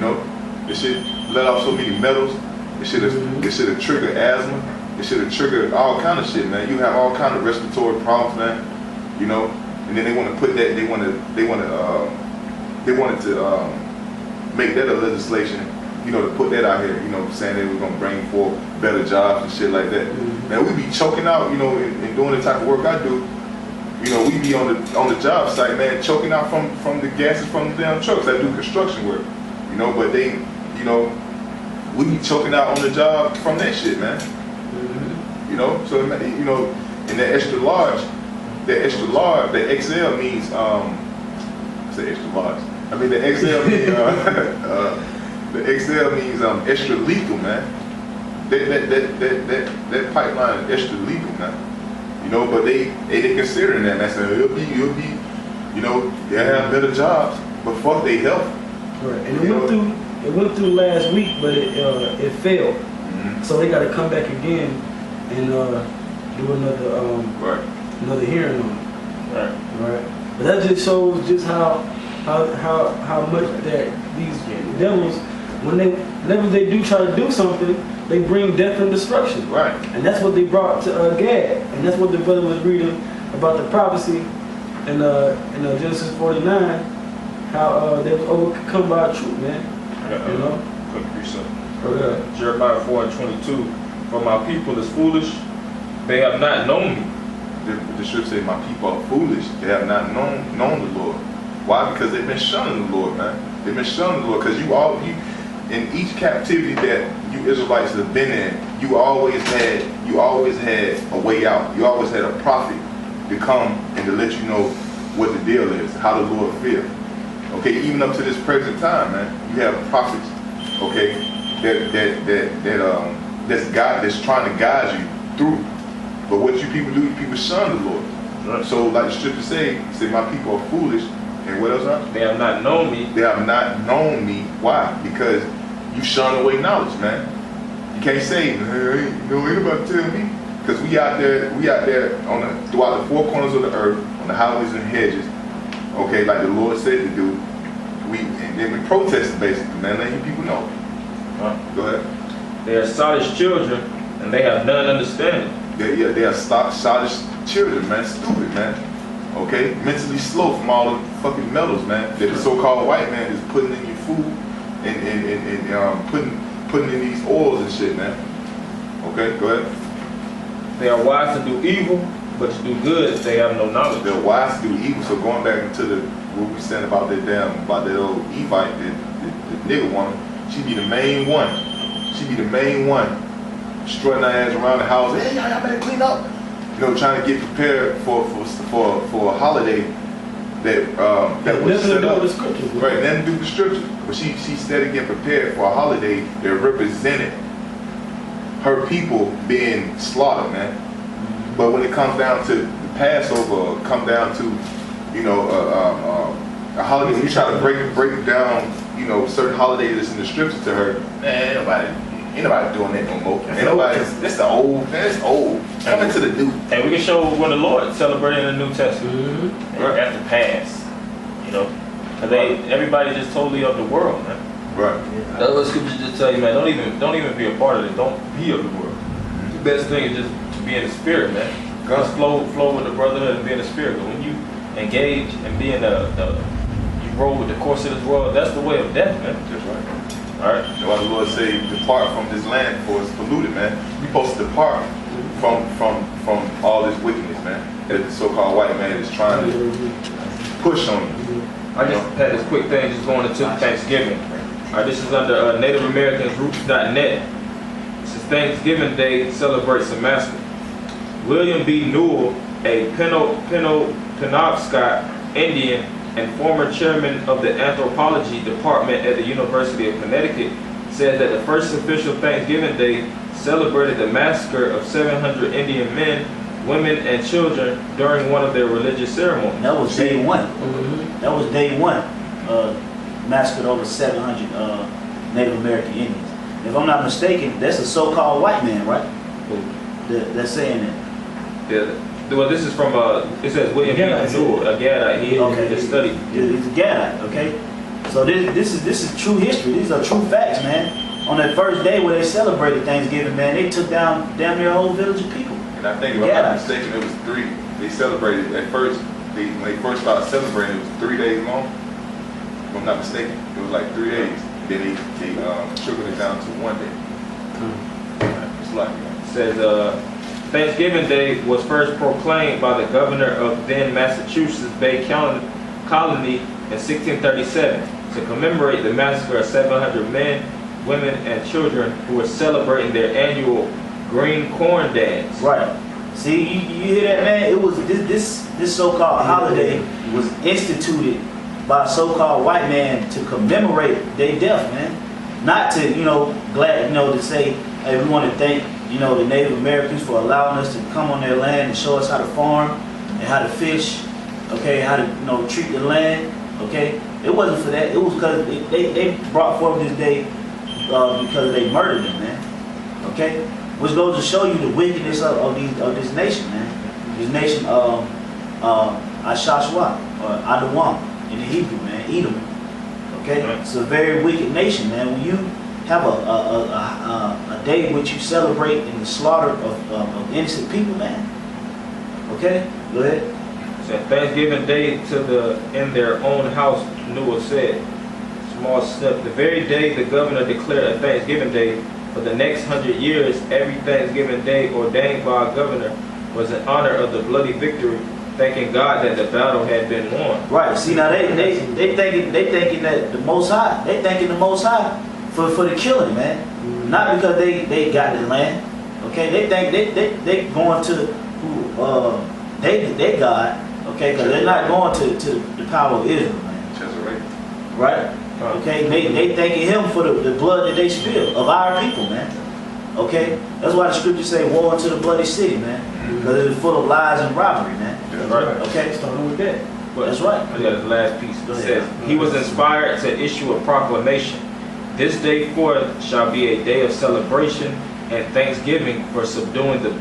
know, it shit let off so many metals. It should have triggered asthma. It should have triggered all kind of shit, man. You have all kind of respiratory problems, man. You know, and then they want to put that. They wanted to make that a legislation. You know, to put that out here. You know, saying they were gonna bring forth better jobs and shit like that. Man, we be choking out. You know, in doing the type of work I do. You know, we be on the job site, man, choking out from the gases from the damn trucks that do construction work. You know, but they, you know, we be choking out on the job from that shit, man. You know, so you know, and that extra large, the XL means say extra large. I mean the XL means the XL means extra lethal, man. That pipeline is extra lethal, man. You know, but they considering that, man. So it'll be, you know, they have better jobs, but fuck they health. Right, and it went through last week, but it failed. So they got to come back again and do another hearing on it. Right. But that just shows just how much that these devils, whenever they do try to do something, they bring death and destruction. Right. And that's what they brought to Gad, and that's what the brother was reading about the prophecy in Genesis 49, how they was overcome by truth, man. You know. Quick precept. Jeremiah 4:22. For my people is foolish, they have not known me. The scripture says, my people are foolish. They have not known the Lord. Why? Because they've been shunning the Lord, man. They've been shunning the Lord. Because in each captivity that you Israelites have been in, you always had a way out. You always had a prophet to come and to let you know what the deal is, how the Lord feels. Okay, even up to this present time, man, you have prophets, okay, that's trying to guide you through. But what you people do, you people shun the Lord. Right. So like the scripture say my people are foolish, and what else? They have not known me. They have not known me. Why? Because you shun away knowledge, man. You can't say, ain't nobody tell me. Because we out there throughout the four corners of the earth, on the highways and hedges, okay, like the Lord said to do. They've been protesting basically, man, letting you people know. Go ahead. They are sottish children, and they have none understanding. They are sottish children, man, stupid, man. Okay, mentally slow from all the fucking metals, man, that the so-called white man is putting in your food and putting in these oils and shit, man. Okay, go ahead. They are wise to do evil, but to do good, they have no knowledge. They're wise to do evil. So going back into what we saying about that old Evite, the nigga woman, she be the main one. She be the main one, strutting her ass around the house. Hey, y'all better clean up. You know, trying to get prepared for a holiday that was set up. Right, nothing to do with the scripture. But she started getting prepared for a holiday that represented her people being slaughtered, man. But when it comes down to the Passover, come down to, you know, a holiday, when you try to break down, you know, certain holidays that's in the scripture to her, man, ain't nobody doing that no more. That's the old, that's old. Coming to the new. And we can show when the Lord celebrated in the New Testament. Right. After past, you know, because everybody just totally of the world, man. Right. That's what scripture just tell you, man. Don't even be a part of it. Don't be of the world. The best thing is just to be in the spirit, man. Just flow with the brotherhood and be in the spirit. But when you engage and be in you roll with the course of this world, that's the way of death, man. That's right. All right. That's why the Lord say, depart from this land, for it's polluted, man. We supposed to depart from all this wickedness, man, that the so-called white man is trying to push on you. I just had this quick thing just going into Thanksgiving. All right, this is under NativeAmericansRoots.net. It says Thanksgiving Day celebrates the massacre. William B. Newell, a Penobscot Indian and former chairman of the anthropology department at the University of Connecticut, said that the first official Thanksgiving Day celebrated the massacre of 700 Indian men, women, and children during one of their religious ceremonies. That was day one. That was day one. Massacred over 700 Native American Indians. If I'm not mistaken, that's a so-called white man, right? That's saying that. Yeah. Well, this is from, it says William B. Newell, a Gadite. He just studied. He's a Gadite, okay? So this is true history. These are true facts, man. On that first day where they celebrated Thanksgiving, man, they took down damn near a whole village of people. And I think if I'm not mistaken, it was 3. They celebrated at first. When they first started celebrating, it was 3 days long. If I'm not mistaken, it was like 3 days. And then they sugared it down to 1 day. It's like It says Thanksgiving Day was first proclaimed by the governor of then Massachusetts Bay Colony in 1637 to commemorate the massacre of 700 men, women, and children who were celebrating their annual green corn dance. Right. See, you hear that, man? It was this so-called holiday was instituted by a so-called white man to commemorate their death, man. Not to, to say, hey, we want to thank, the Native Americans for allowing us to come on their land and show us how to farm and how to fish, okay, how to, treat the land, okay? It wasn't for that. It was because they brought forth this day because they murdered them, man, okay? Which goes to show you the wickedness of this nation, man. This nation, Ashashwa, or Adawam in the Hebrew, man, Edom. Okay, it's a very wicked nation, man. When you have a day in which you celebrate in the slaughter of innocent people, man. Okay, go ahead. Said Thanksgiving Day in their own house, Newell said. Small snip. The very day the governor declared a Thanksgiving Day for the next 100 years, every Thanksgiving Day ordained by a governor was in honor of the bloody victory, thanking God that the battle had been won. Right. See, now they thinking that the Most High, they thanking the Most High for the killing, man. Not because they got the land. Okay, they think they going to who they God. Okay, because they're not going to the power of Israel, man. Right. Okay, they thanking him for the blood that they spilled of our people, man. Okay, that's why the scriptures say, "Woe unto the bloody city," man, because it is full of lies and robbery, man. That's right. Okay, Starting with that. That's right. I got the last piece. It says, he was inspired to issue a proclamation. This day forth shall be a day of celebration and thanksgiving for subduing the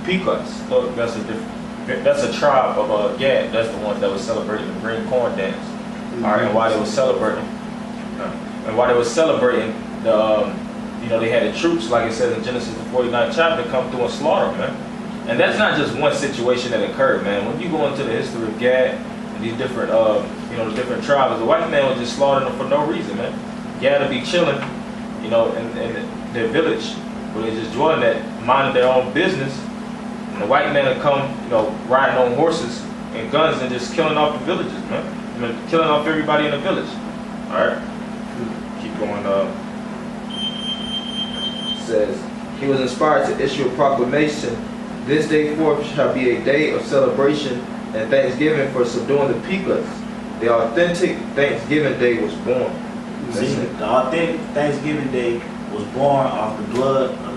Pequots. Oh, that's a tribe of Gad. That's the one that was celebrating the green corn dance. All right, and while they were celebrating, they had the troops, like it says in Genesis the 49th chapter, come through and slaughter them, man. And that's not just one situation that occurred, man. When you go into the history of Gad and these different, the different tribes, the white man was just slaughtering them for no reason, man. Gad would be chilling, in their village where they just dwelling at, minding their own business. And the white man would come, riding on horses and guns and just killing off the villages, man. Killing off everybody in the village. All right. Keep going. Says, he was inspired to issue a proclamation. This day forth shall be a day of celebration and thanksgiving for subduing the Pequots. The authentic Thanksgiving Day was born. See, the authentic Thanksgiving Day was born off the blood of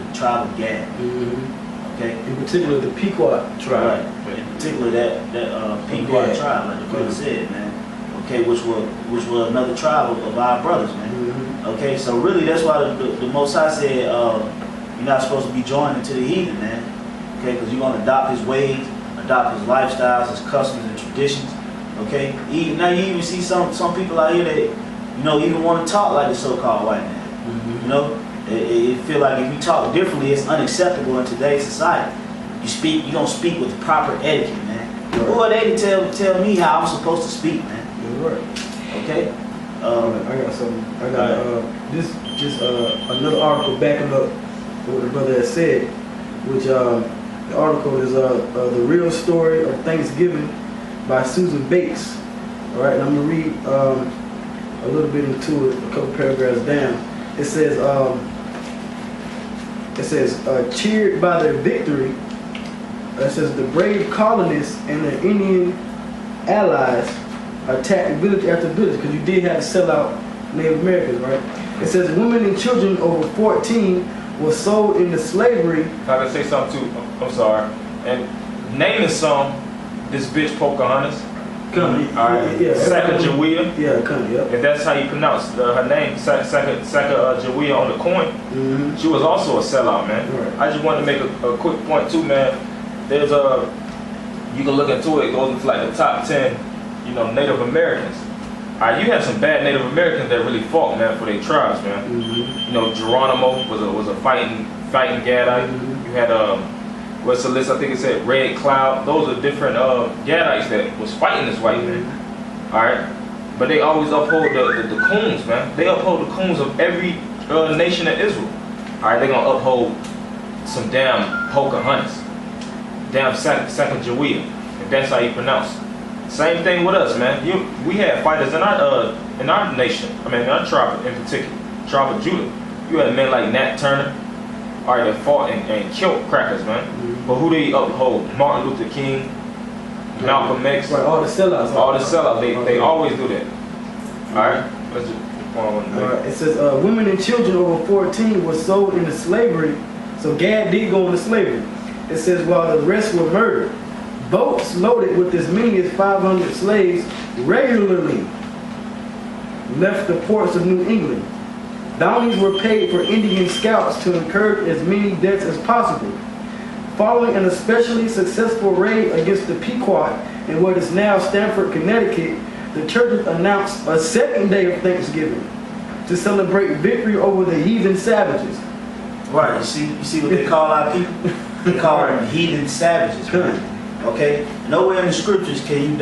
the tribe of Gad. Okay. In particular, the Pequot tribe. Right. In particular, that Pequot tribe, like the brother said, man. Okay, which was another tribe of our brothers, man. Okay, so really that's why the Most High said you're not supposed to be joined into the heathen, man. Okay, because you're going to adopt his ways, adopt his lifestyles, his customs and traditions. Okay, now you even see some people out here that even want to talk like the so-called white man. It feel like if you talk differently, it's unacceptable in today's society. You don't speak with the proper etiquette, man. Who are they to tell me how I'm supposed to speak, man? Right. Okay. I got something. I got another article backing up what the brother has said, which the article is the real story of Thanksgiving by Susan Bates. All right, and I'm gonna read a little bit into it, a couple paragraphs down. It says cheered by their victory. It says the brave colonists and their Indian allies attacked village after village, because you did have to sell out Native Americans, right? It says women and children over 14 were sold into slavery. If I can say something too, I'm sorry. And naming some, this bitch Pocahontas. Cunny. All right. Yeah. Sacagawea. Yeah, Cunny. Yep. If that's how you pronounce her name, Sacagawea on the coin. She was also a sellout, man. Right. I just wanted to make a quick point too, man. There's you can look into it. It goes into like the top 10, Native Americans. Alright, you had some bad Native Americans that really fought, man, for their tribes, man. Mm-hmm. You know, Geronimo was a fighting Gadite. Mm-hmm. You had what's the list? I think it said Red Cloud. Those are different Gadites that was fighting this white man. All right, but they always uphold the coons, man. They uphold the coons of every nation of Israel. All right, they gonna uphold some damn Pocahontas, damn Sacagawea, if that's how you pronounce it. Same thing with us, man. We had fighters in our nation. I mean, in our tribe in particular, tribe of Judah. You had men like Nat Turner, all right, that fought and killed crackers, man. Mm-hmm. But who they uphold? Martin Luther King, Malcolm X, Right, all the sellouts. all the sellouts. They always do that. All right, let's just It says women and children over 14 were sold into slavery. So Gad did go into slavery. It says while the rest were murdered. Boats loaded with as many as 500 slaves regularly left the ports of New England. Bounties were paid for Indian scouts to incur as many deaths as possible. Following an especially successful raid against the Pequot in what is now Stamford, Connecticut, the churches announced a second day of Thanksgiving to celebrate victory over the heathen savages. Right, you see what they call our people? They call them heathen savages, man. Okay? Nowhere in the scriptures can you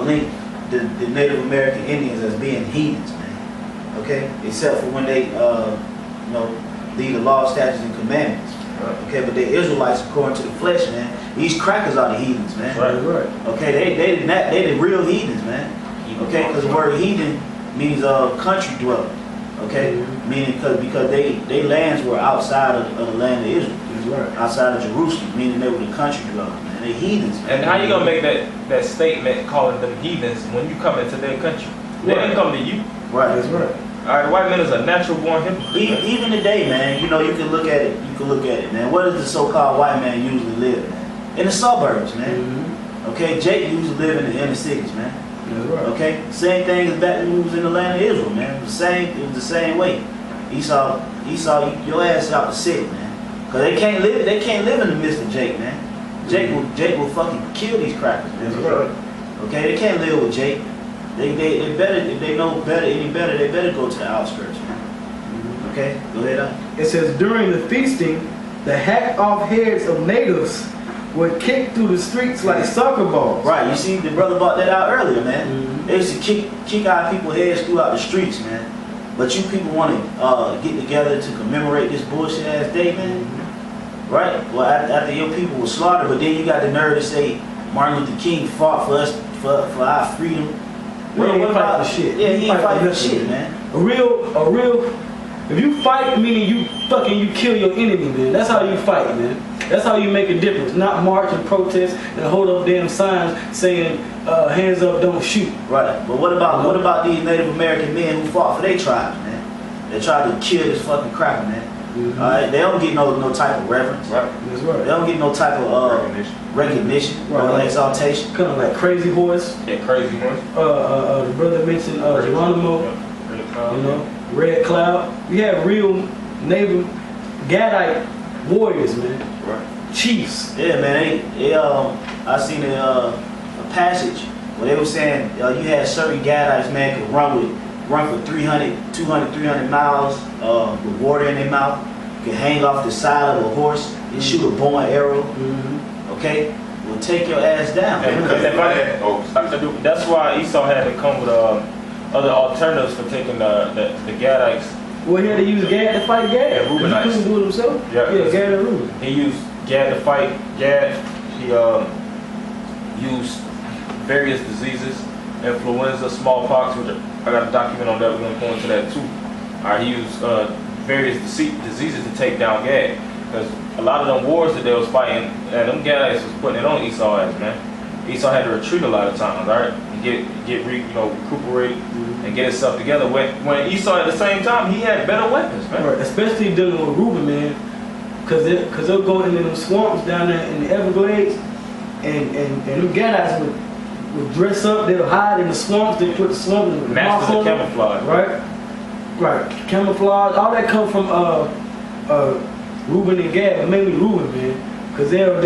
link the Native American Indians as being heathens, man. Okay? Except for when they, lead the law, statutes, and commandments. Okay, but they're Israelites according to the flesh, man. These crackers are the heathens, man. Right. Okay, they the real heathens, man. Okay, because the word heathen means country dweller. Okay, meaning because they lands were outside of the land of Israel. Right. Outside of Jerusalem, meaning they were the country dwellers, man. They heathens. Man. And how you gonna make that statement calling them heathens when you come into their country? They didn't come to you. Right. That's right. All right, the white man is a natural born hypocrite. Even today, man, you can look at it. You can look at it, man. Where does the so-called white man usually live, man? In the suburbs, man. Mm-hmm. Okay, Jake usually live in the inner cities, man. That's right. Okay, same thing as back when we was in the land of Israel, man. It was the same way. Esau, your ass out the city, man. Cause they can't live in the midst of Jake, man. Jake will fucking kill these crackers, man. That's right. Okay, they can't live with Jake. They better, if they know better, any better, they better go to the outskirts, man. Okay, go ahead. It says during the feasting, the hacked off heads of natives were kicked through the streets like soccer balls. Right, you see, the brother brought that out earlier, man. Mm-hmm. They used to kick our people's heads throughout the streets, man. But you people want to get together to commemorate this bullshit ass day, man. Right? Well, after your people were slaughtered, but then you got the nerve to say Martin Luther King fought for us, for our freedom. He ain't fight for shit. Yeah, he ain't fight for shit, man. A real. If you fight, meaning you kill your enemy, man. That's how you fight, man. That's how you make a difference. Not march and protest and hold up damn signs saying hands up, don't shoot. Right. But what about these Native American men who fought for their tribes, man? They tried to kill this fucking cracker, man. Mm-hmm. All right. They don't get no type of reverence. Right. That's They right. don't get no type of recognition or Right. exaltation. Kind of like Crazy Horse. Yeah, crazy one. The brother mentioned Geronimo. Red Cloud. We have real Native Gadite warriors, man. Right. Chiefs. Yeah, man. I seen a passage where they were saying you had certain Gadites, man, could run for 200, 300 miles with water in their mouth, could hang off the side of a horse and shoot a bow and arrow. Mm-hmm. Okay, will take your ass down. That's why Esau had to come with other alternatives for taking the Gadites. Well, he had to use Gad to fight Gad. Yeah, Reubenites. He couldn't do it himself. Yeah, Gad and Reuben. He used Gad to fight Gad. He used various diseases, influenza, smallpox, which I got a document on that. We're going to go into that too. He used various diseases to take down Gad. Because a lot of them wars that they was fighting, and them Gadites was putting it on Esau ass, man. Esau had to retreat a lot of times, all right? And recuperate and get himself together. When Esau at the same time, he had better weapons, man. Right, especially dealing with Reuben, man, because they'll go into them swamps down there in the Everglades, and them Gadites would dress up, they'll hide in the swamps, they put the swamp in the Masters of camouflage. Right, camouflage, all that come from Reuben and Gad, but mainly Reuben, man, because they'll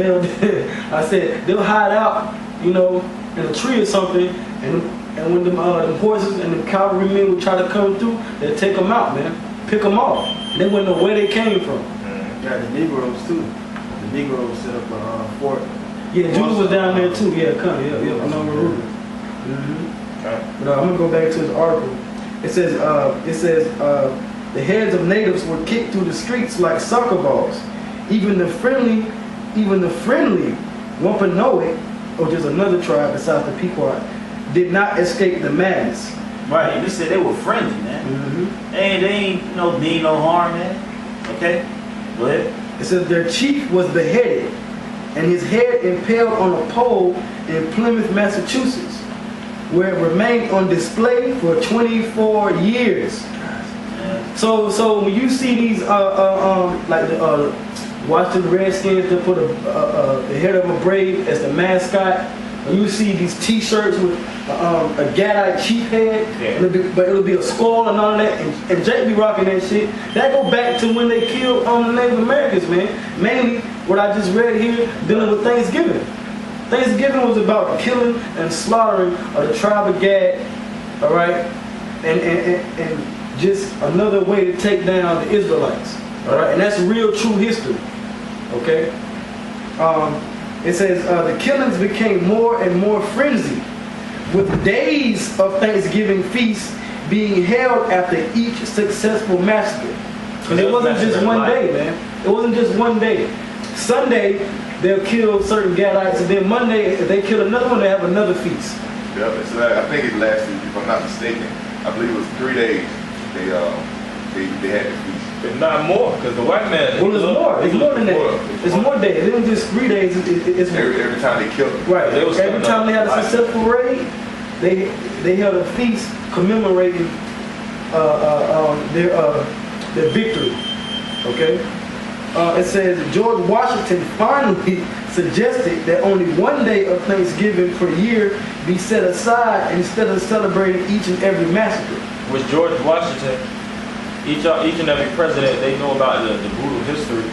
I said they'll hide out, in a tree or something, and And when the horses and the cavalrymen would try to come through, they'd take them out, man. Pick them off. They wouldn't know where they came from. Yeah, the Negroes too. The Negroes set up a fort. Yeah, Judah was down there too. Yeah, come. Yeah, I know where Ruben. But I'm gonna go back to his article. It says the heads of natives were kicked through the streets like soccer balls. Even the friendly Wampanoag, which is another tribe besides the Pequot, did not escape the madness. Right, you said they were friendly, man. They ain't no mean, no harm, man. Okay, go ahead. It says their chief was beheaded, and his head impaled on a pole in Plymouth, Massachusetts, where it remained on display for 24 years. So when you see these like the Washington Redskins, they put the head of a brave as the mascot. When you see these T-shirts with a Gadite chief head, but it'll be a skull and all of that, and Jake be rocking that shit. That go back to when they killed the Native Americans, man. Mainly what I just read here dealing with Thanksgiving. Thanksgiving was about killing and slaughtering of the tribe of Gad, all right, and just another way to take down the Israelites, all right, and that's real true history, okay. It says the killings became more and more frenzied, with days of Thanksgiving feasts being held after each successful massacre. Because it wasn't just one day, man. It wasn't just one day. Sunday, they'll kill certain Gadites, and then Monday, if they kill another one, they have another feast. Yeah, it's I think it lasted, if I'm not mistaken, I believe it was 3 days. They had the feast. But not more, because the white man. Well, it's more. It's more than that. It's more days. It wasn't just 3 days. It's every time they killed them. Right. Every time they had a successful raid, they held a feast commemorating their victory. Okay. It says George Washington finally suggested that only one day of Thanksgiving per year be set aside instead of celebrating each and every massacre. Which George Washington, each and every president, they know about the brutal history.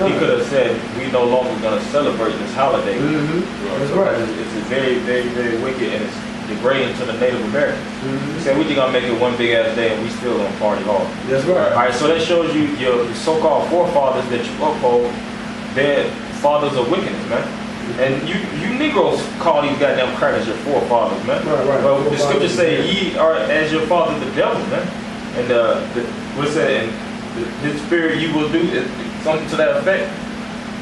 He could have said, we no longer going to celebrate this holiday. That's right. It's very, very, very wicked, and it's degrading to the Native Americans. He said, we're just going to make it one big ass day, and we still going to party hard. That's right. All right, so that shows you your so-called forefathers that you uphold, they're fathers of wickedness, man. And you Negroes call these goddamn crackers your forefathers, man. Right. But the scriptures say, ye are as your father the devil, man. And what's that? And his spirit you will do something to that effect.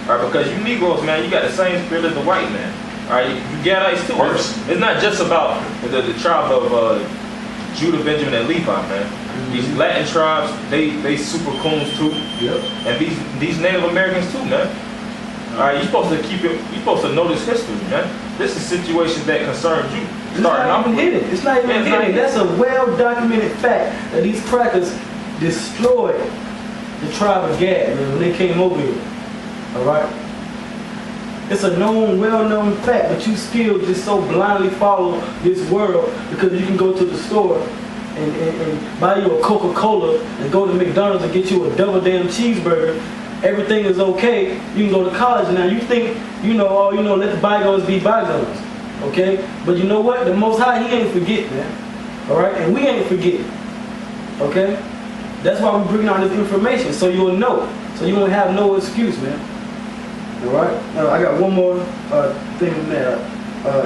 All right, because you Negroes, man, you got the same spirit as the white man. All right, you Gadites too. It's not just about the tribe of Judah, Benjamin, and Levi, man. These Latin tribes, they super coons too. Yep. And these Native Americans too, man. All right, you're supposed to keep it. You're supposed to know this history, man. This is situations that concern you. It's not even hidden. It's not even hidden. That's a well-documented fact that these crackers destroyed the tribe of Gad, man, when they came over here. All right. It's a known, well-known fact, but you still just so blindly follow this world because you can go to the store and buy you a Coca-Cola and go to McDonald's and get you a double damn cheeseburger. Everything is okay. You can go to college now. You think, let the bygones be bygones. Okay? But you know what? The Most High, He ain't forget, man. Alright? And we ain't forget. Okay? That's why we're bringing out this information, so you'll know. So you won't have no excuse, man. Alright? I got one more thing in there.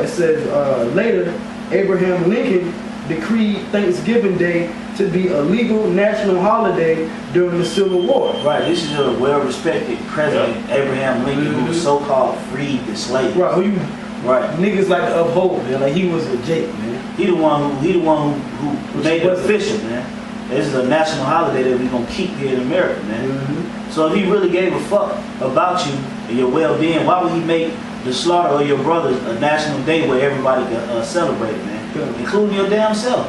It says, later, Abraham Lincoln decreed Thanksgiving Day to be a legal national holiday during the Civil War. Right, this is a well-respected president, Abraham Lincoln, who so-called freed the slaves. Right, who you right. Niggas like to uphold, man. Like he was a Jake, man. He the one who made it official, man. This is a national holiday that we're gonna keep here in America, man. So if he really gave a fuck about you and your well-being, why would he make the slaughter of your brothers a national day where everybody can celebrate it, man, including your damn self?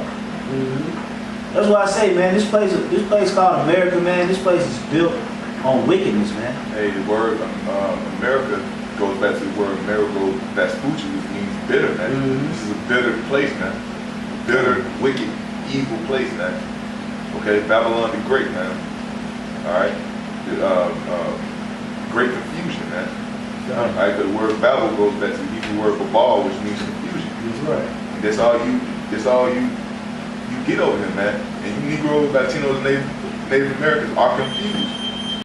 That's why I say, man, this place called America, man, this place is built on wickedness, man. Hey, the word America goes back to the word Amerigo Vespucci, which means bitter, man. This is a bitter place, man. Bitter, wicked, evil place, man. Okay, Babylon the Great, man. Alright? Great confusion, man. Alright, the word Babel goes back to the Hebrew word for Baal, which means confusion. That's right. That's all It's all you get over here, man. And you Negroes, Latinos, Native Americans are confused.